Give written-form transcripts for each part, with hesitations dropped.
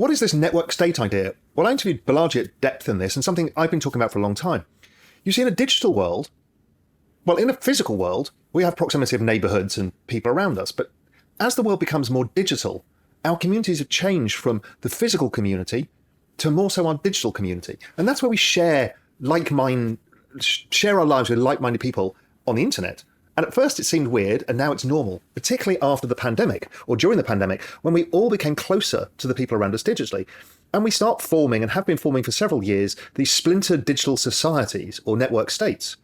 what is this network state idea? Well, I interviewed Balaji at depth in this, and something I've been talking about for a long time. You see, in a digital world, well, in a physical world, we have proximity of neighborhoods and people around us. But as the world becomes more digital, our communities have changed from the physical community to more so our digital community. And that's where we share our lives with like-minded people on the internet. And at first it seemed weird, and now it's normal, particularly after the pandemic or during the pandemic, when we all became closer to the people around us digitally. And we start forming, and have been forming for several years, these splintered digital societies or network states.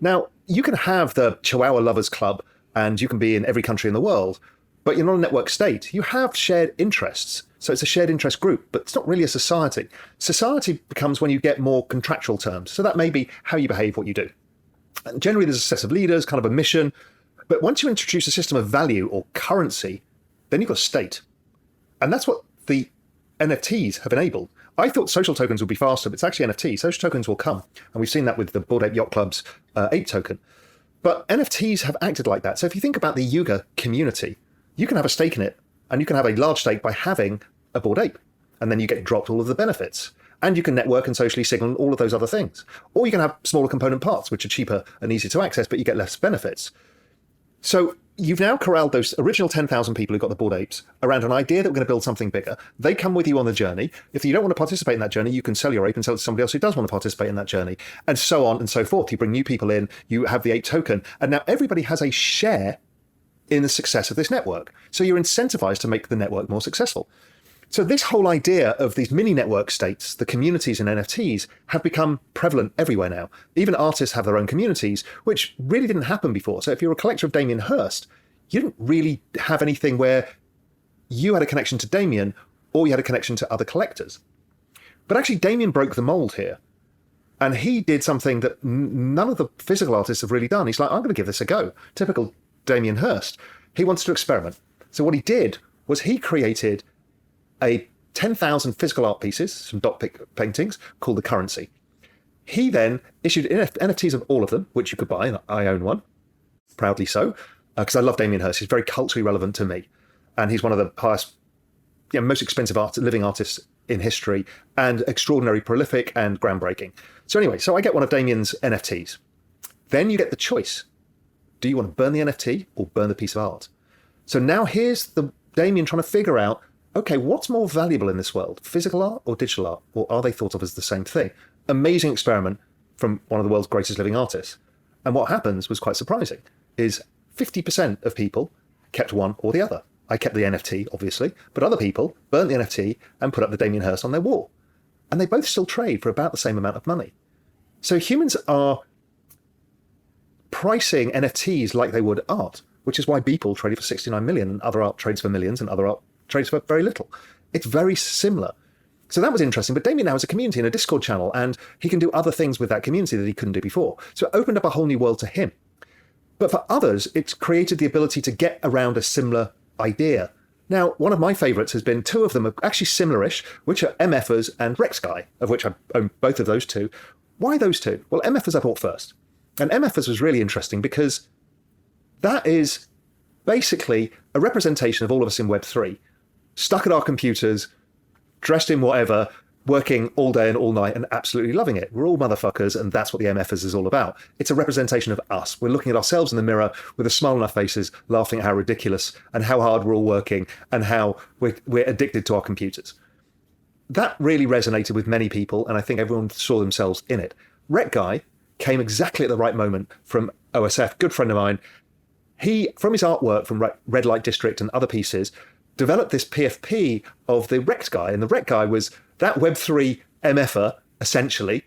Now, you can have the Chihuahua Lovers Club and you can be in every country in the world, but you're not a network state. You have shared interests. So it's a shared interest group, but it's not really a society. Society becomes when you get more contractual terms. So that may be how you behave, what you do. And generally, there's a set of leaders, kind of a mission. But once you introduce a system of value or currency, then you've got a state. And that's what the NFTs have enabled. I thought social tokens would be faster, but it's actually NFT. Social tokens will come. And we've seen that with the Bored Ape Yacht Club's ape token. But NFTs have acted like that. So if you think about the Yuga community, you can have a stake in it, and you can have a large stake by having a Bored Ape. And then you get dropped all of the benefits. And you can network and socially signal all of those other things. Or you can have smaller component parts, which are cheaper and easier to access, but you get less benefits. So you've now corralled those original 10,000 people who got the Bored Apes around an idea that we're going to build something bigger. They come with you on the journey. If you don't want to participate in that journey, you can sell your ape and sell it to somebody else who does want to participate in that journey, and so on and so forth. You bring new people in, you have the ape token, and now everybody has a share in the success of this network. So you're incentivized to make the network more successful. So this whole idea of these mini network states, the communities in NFTs, have become prevalent everywhere now. Even artists have their own communities, which really didn't happen before. So if you're a collector of Damien Hirst, you didn't really have anything where you had a connection to Damien or you had a connection to other collectors. But actually, Damien broke the mold here. And he did something that none of the physical artists have really done. He's like, I'm going to give this a go. Typical Damien Hirst. He wants to experiment. So what he did was he created a 10,000 physical art pieces, some dot paintings, called the currency. He then issued NFTs of all of them, which you could buy, and I own one, proudly so, because I love Damien Hirst. He's very culturally relevant to me, and he's one of the highest, most expensive living artists in history, and extraordinarily prolific and groundbreaking. So anyway, so I get one of Damien's NFTs. Then you get the choice. Do you want to burn the NFT or burn the piece of art? So now here's the Damien trying to figure out, okay, what's more valuable in this world, physical art or digital art? Or are they thought of as the same thing? Amazing experiment from one of the world's greatest living artists. And what happens was quite surprising, is 50% of people kept one or the other. I kept the NFT, obviously, but other people burnt the NFT and put up the Damien Hirst on their wall. And they both still trade for about the same amount of money. So humans are pricing NFTs like they would art, which is why Beeple traded for 69 million and other art trades for millions and other art trades for very little. It's very similar. So that was interesting. But Damien now has a community and a Discord channel, and he can do other things with that community that he couldn't do before. So it opened up a whole new world to him. But for others, it's created the ability to get around a similar idea. Now, one of my favorites has been, two of them are actually similar-ish, which are MFers and Rex Guy, of which I own both of those two. Why those two? Well, MFers I bought first. And MFers was really interesting because that is basically a representation of all of us in Web3, stuck at our computers, dressed in whatever, working all day and all night and absolutely loving it. We're all motherfuckers, and that's what the MFers is all about. It's a representation of us. We're looking at ourselves in the mirror with a smile on our faces, laughing at how ridiculous and how hard we're all working and how we're addicted to our computers. That really resonated with many people, and I think everyone saw themselves in it. Rec Guy came exactly at the right moment from OSF, good friend of mine. He, from his artwork from Red Light District and other pieces, developed this PFP of the Rex Guy, and the Rex Guy was that Web3 MFer, essentially,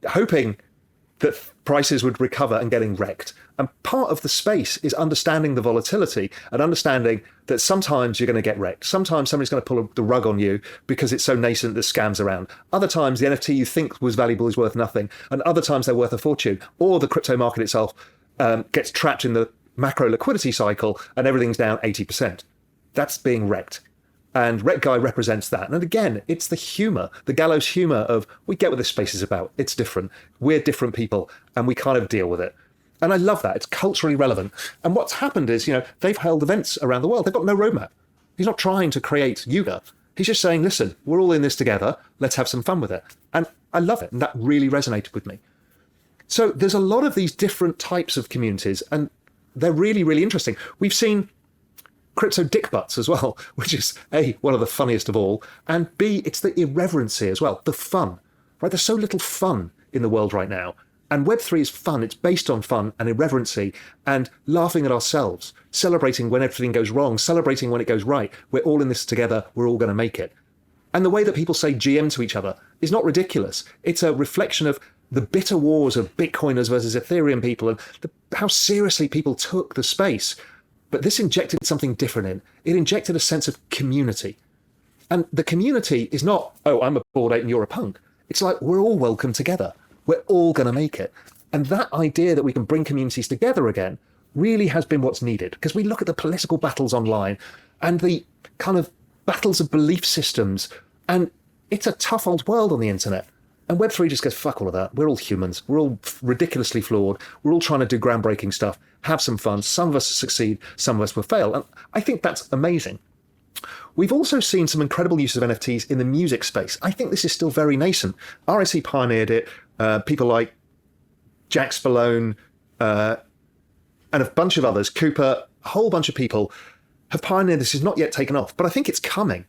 hoping that prices would recover and getting wrecked. And part of the space is understanding the volatility and understanding that sometimes you're going to get wrecked. Sometimes somebody's going to pull the rug on you because it's so nascent that scams around. Other times the NFT you think was valuable is worth nothing. And other times they're worth a fortune. Or the crypto market itself gets trapped in the macro liquidity cycle and everything's down 80%. That's being wrecked. And Rec Guy represents that. And again, it's the humour, the gallows humour of, we get what this space is about. It's different. We're different people, and we kind of deal with it. And I love that. It's culturally relevant. And what's happened is, they've held events around the world. They've got no roadmap. He's not trying to create Yuga. He's just saying, listen, we're all in this together. Let's have some fun with it. And I love it. And that really resonated with me. So there's a lot of these different types of communities, and they're really, really interesting. We've seen crypto dick butts as well, which is A, one of the funniest of all, and B, it's the irreverency as well, the fun, right? There's so little fun in the world right now. And Web3 is fun. It's based on fun and irreverency and laughing at ourselves, celebrating when everything goes wrong, celebrating when it goes right. We're all in this together. We're all going to make it. And the way that people say GM to each other is not ridiculous. It's a reflection of the bitter wars of Bitcoiners versus Ethereum people and how seriously people took the space. But this injected something different in. It injected a sense of community. And the community is not, oh, I'm a Bored Ape and you're a punk. It's like, we're all welcome together. We're all going to make it. And that idea that we can bring communities together again really has been what's needed. Because we look at the political battles online and the kind of battles of belief systems, and it's a tough old world on the internet. And Web3 just goes, fuck all of that. We're all humans. We're all ridiculously flawed. We're all trying to do groundbreaking stuff, have some fun. Some of us succeed, some of us will fail. And I think that's amazing. We've also seen some incredible uses of NFTs in the music space. I think this is still very nascent. RSC pioneered it. People like Jack Spallone and a bunch of others, Cooper, a whole bunch of people have pioneered this. Is not yet taken off, but I think it's coming.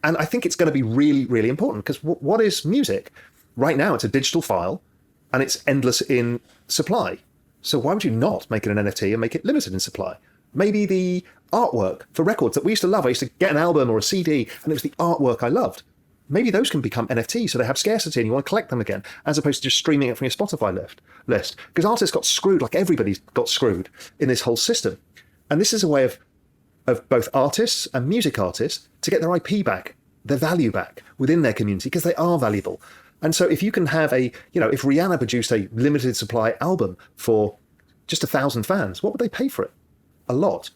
And I think it's going to be really, really important because what is music? Right now, it's a digital file and it's endless in supply. So why would you not make it an NFT and make it limited in supply? Maybe the artwork for records that we used to love. I used to get an album or a CD and it was the artwork I loved. Maybe those can become NFTs, so they have scarcity and you want to collect them again, as opposed to just streaming it from your Spotify list. Because artists got screwed, like everybody's got screwed in this whole system. And this is a way of both artists and music artists to get their IP back, their value back within their community, because they are valuable. And so if you can have if Rihanna produced a limited supply album for just 1,000 fans, what would they pay for it? A lot.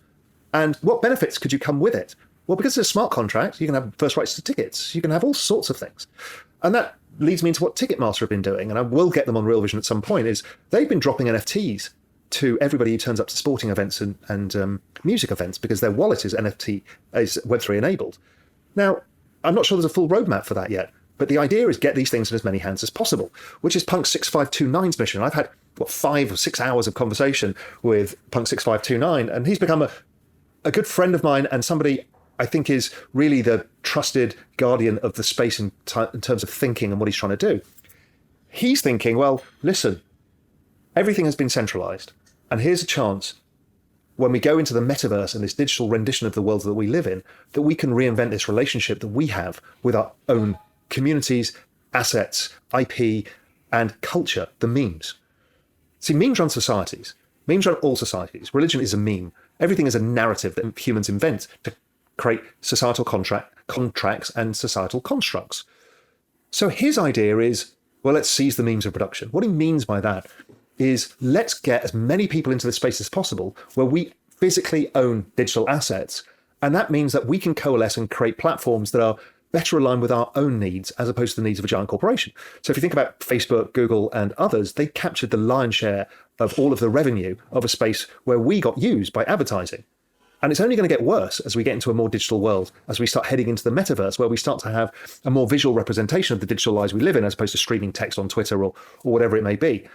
And what benefits could you come with it? Well, because it's a smart contract, you can have first rights to tickets. You can have all sorts of things. And that leads me into what Ticketmaster have been doing, and I will get them on Real Vision at some point, is they've been dropping NFTs to everybody who turns up to sporting events and music events because their wallet is NFT, is Web3 enabled. Now, I'm not sure there's a full roadmap for that yet, but the idea is get these things in as many hands as possible, which is Punk 6529's mission. I've had, 5 or 6 hours of conversation with Punk 6529, and he's become a good friend of mine and somebody I think is really the trusted guardian of the space in terms of thinking and what he's trying to do. He's thinking, well, listen, everything has been centralized, and here's a chance when we go into the metaverse and this digital rendition of the world that we live in, that we can reinvent this relationship that we have with our own communities, assets, IP, and culture, the memes. See, memes run societies. Memes run all societies. Religion is a meme. Everything is a narrative that humans invent to create societal contracts and societal constructs. So his idea is, well, let's seize the means of production. What he means by that is let's get as many people into the space as possible where we physically own digital assets. And that means that we can coalesce and create platforms that are better aligned with our own needs as opposed to the needs of a giant corporation. So if you think about Facebook, Google, and others, they captured the lion's share of all of the revenue of a space where we got used by advertising. And it's only going to get worse as we get into a more digital world, as we start heading into the metaverse, where we start to have a more visual representation of the digital lives we live in, as opposed to streaming text on Twitter or whatever it may be.